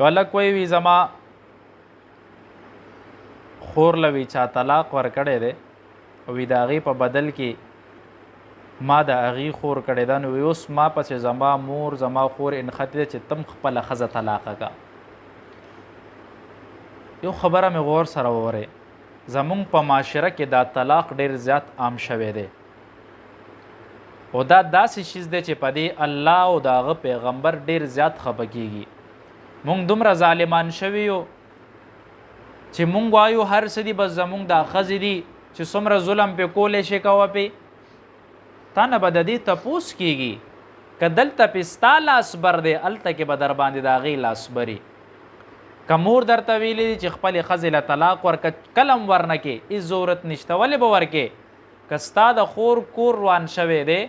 یو هلک وی زما خور له وی چا طلاق ورکړی دی او وی د هغې په بدل کې ما د هغې خور کړې ده نو اوس ما پسې زما مور زما خور انخطې ده چې تم خپله ښځه طلاقه که یو خبره مې غور سره وورئ زمونږ په معاشره کې دا طلاق ډېر زیات عام شوی دی او دا داسې شیز دی چې په دې الله او د هغه پیغمبر ډېر زیات خفه کیږي مونږ دومره ظالمان شوي یو چې مونږ وایو هر څه دي بس زمونږ دا ښځې دي چې څومره ظلم پې کولی شي کوه پې تا نه به د دې تپوس کیږي که دلته پې ستا لاس بر دی هلته کې به در باندې د هغې لاس بري که مور درته ویلي دي چې خپلې ښځې له طلاق ورکه کلم ورنه کې هېڅ ضرورت نشته ولې به ورکې که ستا د خور کور روان شوی دی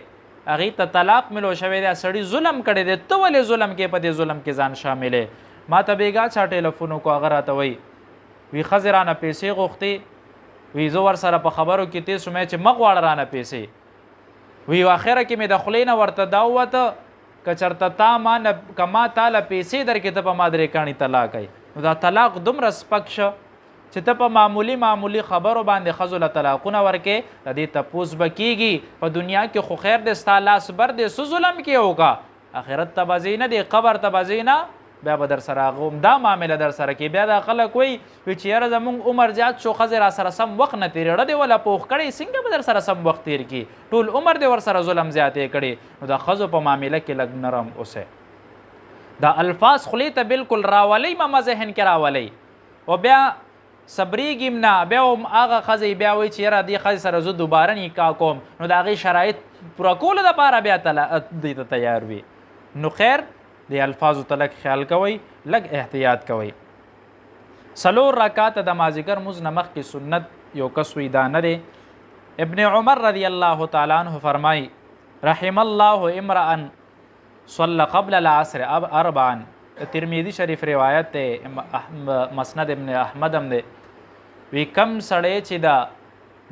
هغې ته طلاق ملو شوی دی سړي ظلم کړی دی ته ولې ظلم کې په دې ظلم کې ځان شاملې ما ته بېګا چا ټیلیفون وکړو هغه راته وایي وی ښځې رانه پیسې غوښتې وی زه ورسره په خبرو کې تېز شوم چې مه غواړه رانه پیسې وی اخره کې مې د خولې نه ورته دا ووته که چېرته تا که ما تا له پیسې درکې ته په ما درې کاڼي طلاق کوي نو دا طلاق دومره سپک شه چې ته په معمولي خبرو باندې ښځو له طلاقونه ورکې د دې تپوس به کېږي په دنیا کې خو خیر دی ستا لاس بر دی څه ظلم کې وکړه آخرت ته به ځې نه دی قبر ته به ځې نه بیا به در سره هغه دا معامله در سره کې بیا دا خلک وایي چې یاره زمونږ عمر زیات شو ښځې را سره سم وخت نه تېرېړه دی ولا پوخ کړی څنګه به در سره سم وخت تېر کړي ټول عمر دی ورسره ظلم زیاتې کړي نو د ښځو په معامله کې لږ نرم اوسئ دا الفاظ خولې ته بلکل راولئ مه ذهن کې راولئ او بیا صبرېږم نه بیا هم هغه ښځې بیا وایي چې یاره دې ښځې سره زه دوباره نکاح کوم نو د هغې شرایط پوره کولو دپاره بیا دې ته تیار وي نو خیر د الفاظو ته لږ خیال کوئ لږ احتیاط کوئ 4 رکعاته د مازدیګر مونځ نه مخکې سنت یو کس وی دا نه دی ابن عمر رضی الله تعالی عنه فرمایي رحم الله امرأ صلى قبل العصر 4 ترمذی شریف روایت دی مسند ابن احمد هم دی وی کم سړی چې دا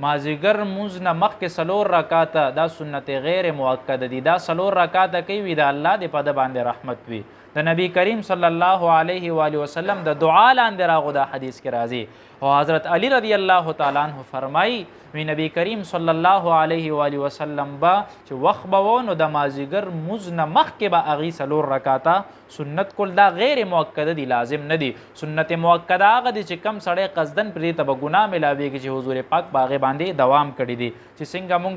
مازدیګر مونځ نه مخکې 4 رکعاته دا سنت غیر مؤکده دي دا 4 رکعاته کوي وي د الله د په ده باندې رحمت وي د نبی کریم صلی الله علیه و وسلم د دعا لاندې راغو دا حدیث کې راځي او حضرت علی رضی الله تعالی عنه فرمایي وی نبی کریم صلی الله علیه و وسلم به چې وخت به و نو د مازدیګر مونځ نه مخکې به هغې 4 رکعاته سنت کول دا غیر مؤکده دي لازم نه دي سنت مؤکده هغه دي چې کم سړی قصدن پرې ته به ګناه ملاویږي چې حضور پاک په هغې باندې دوام کړي دي چې څنګه موږ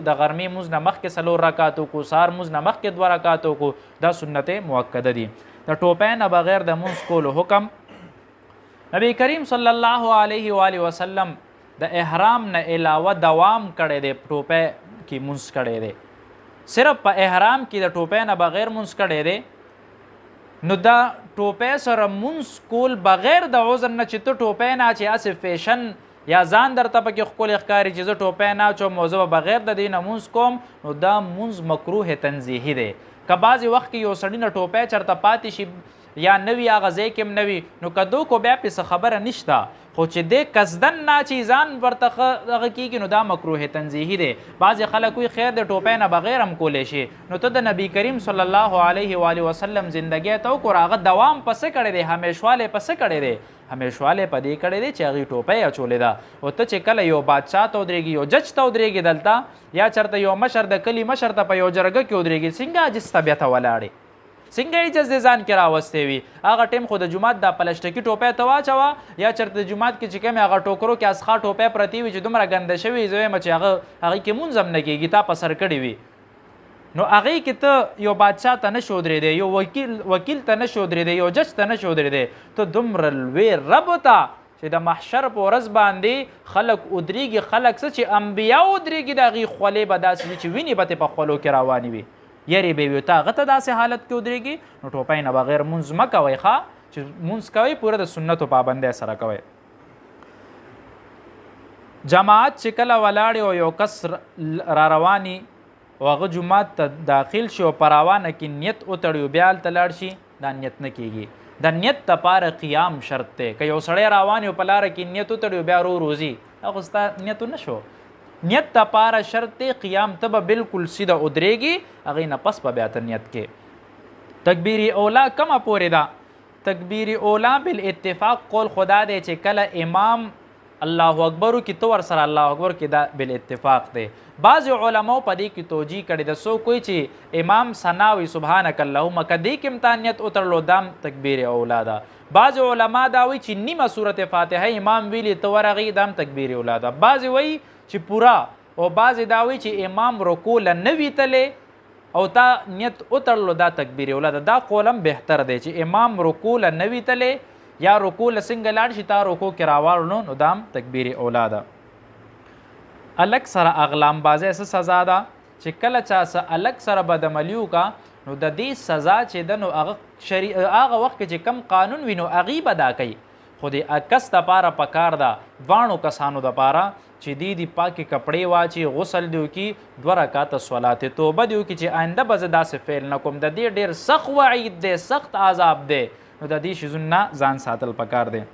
د غرمې مونځ نه مخکې 4 رکعات وکړو سهار مونځ نه مخکې 2 رکعات وکړو دا سنت مؤکده دي د ټوپۍ نه بغیر د مونځ کولو حکم نبی کریم صلی الله علیه و وسلم د احرام نه علاوه دوام کړی دی ټوپۍ کې مونځ کړی دی صرف په احرام کې د ټوپۍ نه بغیر مونځ کړی دی نو دا ټوپۍ سره مونځ کول بغیر د عذر نه چې ته ټوپۍ نه چې هسې فیشن یا ځان درته پکې ښکلی ښکاري چې زه ټوپۍ نه اچوم او زه به بغیر د دې نه مونځ کوم نو دا مونځ مکروه تنزیهي دی که بعضې وخت کې یو سړي نه ټوپۍ چېرته پاتې شي یا نوي هغه ځای کې هم نه وي نو که دو کو بیا پې څه خبره نشته خو چې دی قصدن نه چې ځان ورته هغه کېږي نو دا مکروه تنزیهي دی بعضې خلک وایي خیر د ټوپۍ نه بغیر هم کولی شي نو ته د نبي کریم صلی الله علیه و وسلم زندګۍ ته وګوره هغه دوام په څه کړی دی همیشوالی په څه کړی دی همیشوالی په دې کړی دی چې هغې ټوپۍ اچولې ده او ته چې کله یو بادشاه ته ودرېږي یو جج ته ودرېږي دلته یا چېرته یو مشر د کلي مشر ته په یو جرګه کې ودرېږي څنګه عاجز طبیعته ولاړې څنګه عجز دې ځان کې راوستی وي هغه ټیم خو د جومات دا پلسټکي ټوپۍ ته واچوه یا چېرته د جومات کې چې کومې هغه ټوکرو کې اسخا ټوپۍ پرتې وي چې دومره ګنده شوي زه وایم چې هغې کې مونځ هم نه کېږي تا په سر کړې وي نو هغې کې ته یو بادشاه ته نه شو ودرېدی یو وکیل ته نه شو ودرېدی یو جج ته نه شو ودرېدی ته دومره لوی رب ته چې د محشر په ورځ باندې خلک ودرېږي خلک څه چې انبیا ودرېږي د هغې خولې به داسې وي چې وینې به ترې په خولو کې روانې وي یری به وي ته هغه ته داسې حالت کې ودرېږي نو ټوپۍ نه بغیر مونځ مه کوئ ښه چې مونځ کوئ پوره د سنتو پابندۍ سره کوئ جماعت چې کله ولاړې او یو کس را رواني او هغه جومات ته داخل شي او په روانه کې نیت وتړي او بیا هلته لاړ شي دا نیت نه کېږي د نیت دپاره قیام شرط دی که یو سړی روان او په لاره کې نیت وتړي او بیا روزي دا خو ستا نیت نه شو نیت دپاره شرط دی قیام ته به بلکل سیده ودرېږي هغې نه پس به بیا ته نیت کې تکبیر اولا کمه پورې ده تکبیر اولا بالاتفاق قول خدا دی چې کله امام الله اکبر کی تو ور سره الله اکبر کی دا بالاتفاق دی. بعض علماء په دې کې توجیه کړي د سو کوئی چې امام ثناوي سبحانك اللهم کدی کې امتانیت اترلو دام تکبیر اولا ده. بعض علما دا وی چې نیمه سورته فاتحه امام ویلی تو ورغی دام تکبیر اولا ده. بعض وی چې پورا او بعض دا وی چې امام رکوع لنوي تله او تا نیت اترلو دا تکبیر اولا ده. دا قولم بهتر دی چې امام رکوع لنوي تله یا رکوع لسنګ لاړ شي تا رکوع کې راوړنو نو دام تکبیر اولا ده. الک سره اغلام بازه څه سزا ده چې کله چا څه الک سره بدعملیو کا نو د دې سزا چې د نو هغه وخت کې چې کم قانون وي نو هغې به دا کوي. خو د اکس دپاره پکار ده دواړو کسانو دپاره چې دی پاکې کپړې واچي غسل دی وکړي 2 رکعاته صلات توبه دی وکړي چې آینده به زه داسې فعل نه کوم. د دې ډېر سخت وعید دی سخت عذاب دی نو د دې شیزونو نه ځان ساتل پکار دی.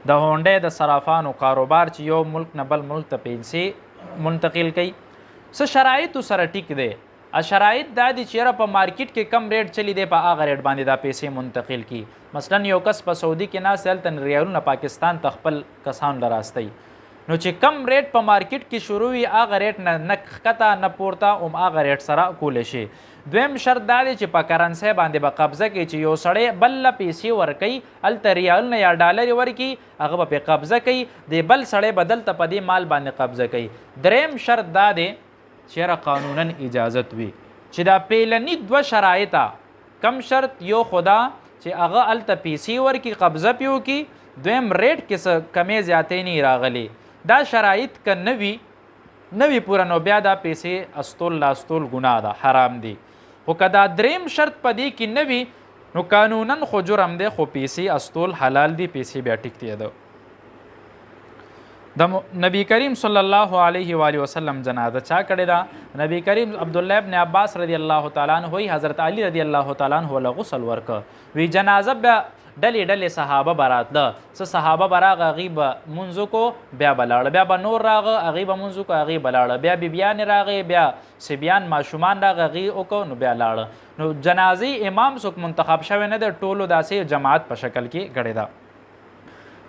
د هونډې د صرافانو کاروبار چې یو ملک نه بل ملک ته پیسې منتقل کوي څه شرایطو سره ټیک دی. شرایط دا دي چې په مارکیټ کې کم ریټ چلی دی په هغه ریټ باندې دا پیسې منتقل کی. مثلا یو کس په سعودي کې ناست هلته ریالونه پاکستان ته خپل کسان لراستئ نو چې کم ریټ په مارکیټ کې شروع وي هغه ریټ نه ښکته نه پورته هم هغه ریټ سره کولی شي. دویم شرط دا دی چې په کرنسۍ باندې به قبضه کوي چې یو سړی بل له پیسې ورکوي هلته ریالونه یا ډالرې ورکړي هغه به پرې قبضه کوي د بل سړی به دلته په دې مال باندې قبضه کوي. دریم شرط دا دی چې قانونا اجازت وي چې دا پیلني 2 شرایطه کم شرط یو خدا چې هغه هلته پیسې ورکړي قبضه پې وکړي دویم ریټ کې څه کمې زیاتې نه راغلي. دا شرایط که نوي پوره نو بیا دا پیسې استول لاستول ګناه ده حرام دي. خو که دا دریم شرط په دې کې نه وي نو قانونا خو جرم دی خو پیسې استول حلال دي پیسې بیا ټیک دی. د نبی کریم صلی الله علیه و آله وسلم جنازه چا کړې ده؟ نبی کریم عبدالله ابن عباس رضی الله تعالی عنہ وی حضرت علی رضی الله تعالی عنہ له غسل ورکه وی جنازه بیا ډلې صحابه براتله څه صحابه به راغه هغې به مونځ کو بیا به لاړه بیا به نور راغه هغې به مونځ کو هغې به لاړه بیا بیبیانې راغې بیا صبیان ماشومان راغه هغې وکړو نو بیا لاړه. نو جنازې امام څوک منتخب شوی نه دی ټولو داسې جماعت په شکل کې کړې ده.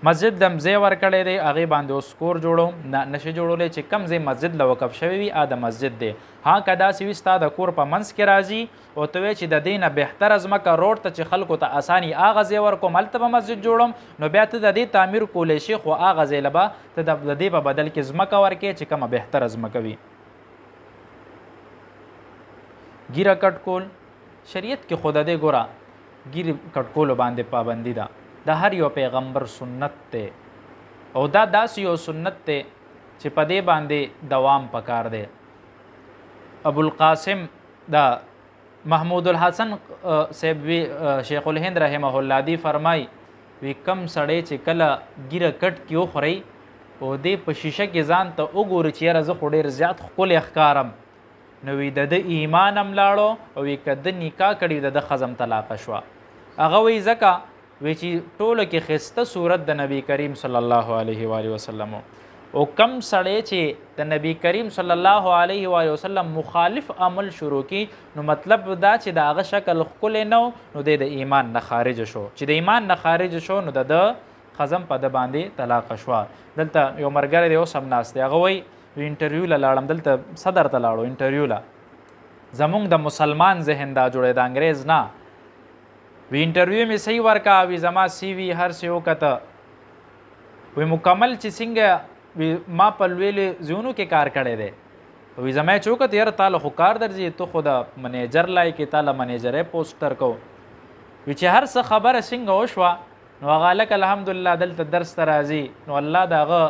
مسجد دم ځای ورکړی دی هغې باندې اوس کور جوړوم نه نشي جوړولی چې کم ځای مسجد له وقف شوی وي د مسجد دی. ها که داسې وي ستا د کور په منځ کې راځي او ته وایې چې د دې نه بهتره ځمکه روډ ته چې خلکو ته اساني هغه ځای ورکوم هلته به مسجد جوړوم نو بیا ته د دې تعمیر کولی شي خو هغه ځای له به ته د دې په بدل کې ځمکه ورکې چې کومه بهتره ځمکه وي. ګیره کټ کول شریعت کې خو د دې ګوره ګیرې کټ کولو باندې پابندي ده د هر یو پیغمبر سنت دی او دا داسې یو سنت دی چې په دې باندې دوام پکار دی. ابوالقاسم دا محمود الحسن صاحب وی شیخ الهند رحمه الله دی فرمای وی کم سړی چې کله ګیره کټ کې وخورئ او دې په شیشه کې ځان ته وګوري چې یاره زه خو ډېر زیات ښکلی ښکارم نو وی د ده ایمان هم لاړو او وی که ده نکاح کړي د ده ښځه هم طلاقه شوه. هغه وی ځکه وی چې ټولو کې ښایسته صورت د نبی کریم صلی الله علیه و آله وسلم او کم سړی چې د نبی کریم صلی الله علیه و آله وسلم مخالف عمل شروع کی نو مطلب دا چې د هغه شکل ښکلی نه نو دی د ایمان نه خارج شو چې د ایمان نه خارج شو نو د ده ښځه په ده باندې طلاقه شوه. دلته یو ملګری دی اوس هم ناست دی هغه وایي انټرویو له لاړم دلته صدر ته لاړو انټرویو له زمونږ د مسلمان ذهن دا جوړی د انګریز نه وی انټرویو مې صحیح ورکا وی زما سی وی هر څه وکته وی مکمل چې څنګه وی ما په لویلې ځایونو کې کار کړی دی وی زما یې چې وکته یاره تاله خو کار درځي ته خو د منیجر لایقې تاله منیجری پوسټ درکو وی چې هر څه خبره څنګه وشوه نو هغه هلک الحمدلله دلته درس ته راځي نو الله د هغه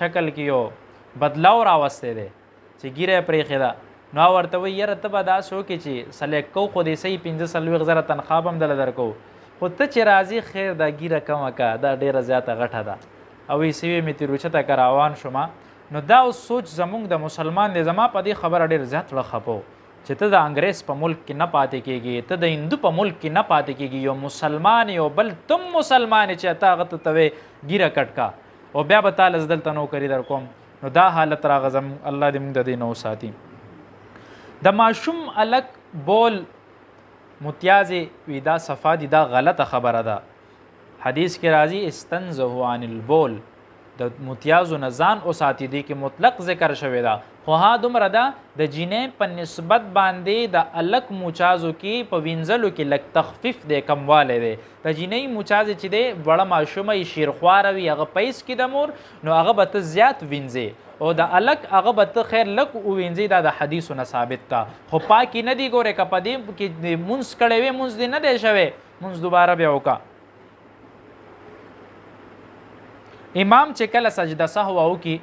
شکل کې یو بدلاو راوستی دی چې ګیره یې پرېښې ده نو ورته وایي یاره ته به داسې وکړې چې سلیکټ کوو خو دې صحیح 45,000 تنخوا به هم دله درکوو خو ته چې راځې خیر دا ګیره کمه که دا ډېره زیاته غټه ده او وایي سوی مې تیروچته که روان شومه نو دا اوس سوچ زمونږ د مسلمان دی زما په دې خبره ډېر زیات زړه خفه و چې ته د انګریز په ملک کې نه پاتې کېږي ته د هندو په ملک کې نه پاتې کېږي یو مسلمان یو بل تم مسلمان چې ته هغه ته وایې ګیره کټ کا او بیا به تاله زه دلته نوکري در کوم نو دا حالت راغه زموږ الله دې موږ د دې نه وساتي. د ماشوم الک بول متیازې وي دا صفا دي دا غلطه خبره ده. حدیث کې راځي استنزهوا عن البول، د متیازو نه ځان وساتي. دی کې مطلق ذکر شوی ده، خو ها دومره ده د جینۍ په نسبت باندې د الک موچازو کې په وینځلو کې لږ تخفیف دی، کموالی دی. د جینۍ موچازې چې دی وړه ماشومه یې شیرخواره وي، هغه پیس کې د مور، نو هغه به ته زیات وینځې، او د الک هغه به ته خیر لږ ووینځې. دا د حدیثو نه ثابت ده، خو پاکې نه دي. ګورې که په دې کې مونځ کړی وی، مونځ دې نه دی شوی، مونځ دوباره بیا وکړه. امام چې کله سجده سهو وکړي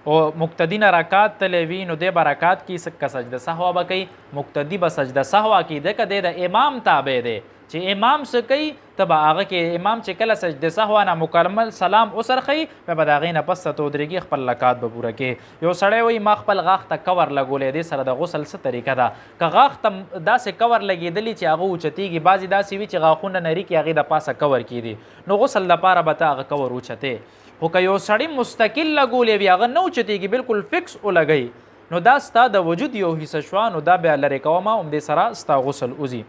او مقتدی نه رکعت تللی وي، نو دی به رکعت کې که سجده سهو به کوي، مقتدی به سجده سهو کوي، ځکه دی د امام تابع دی. چې امام څه کوي ته به هغه کې. امام چې کله سجده سهو نه مکمل سلام وسرخوي، بیا به د هغې نه پس ته ودرېږي، خپل رکعت به پوره کوي. یو سړی وایي ما خپل غاښ ته کور لګولی دی، سره د غسل څه طریقه ده؟ که غاښ ته داسې کور لګېدلی چې هغه اوچتېږي، بعضې داسې وي چې غاښونه نري کړي، هغې د پاسه کور کېدي، نو غسل دپاره به ته هغه کور اوچتې. خو که یو سړی مستقل لګولی وي، هغه نه اوچتېږي، بالکل فکس ولګوي، نو دا ستا د وجود یو حصه شوه، نو دا بیا لرې کومه، همدې سره ستا غسل وځي.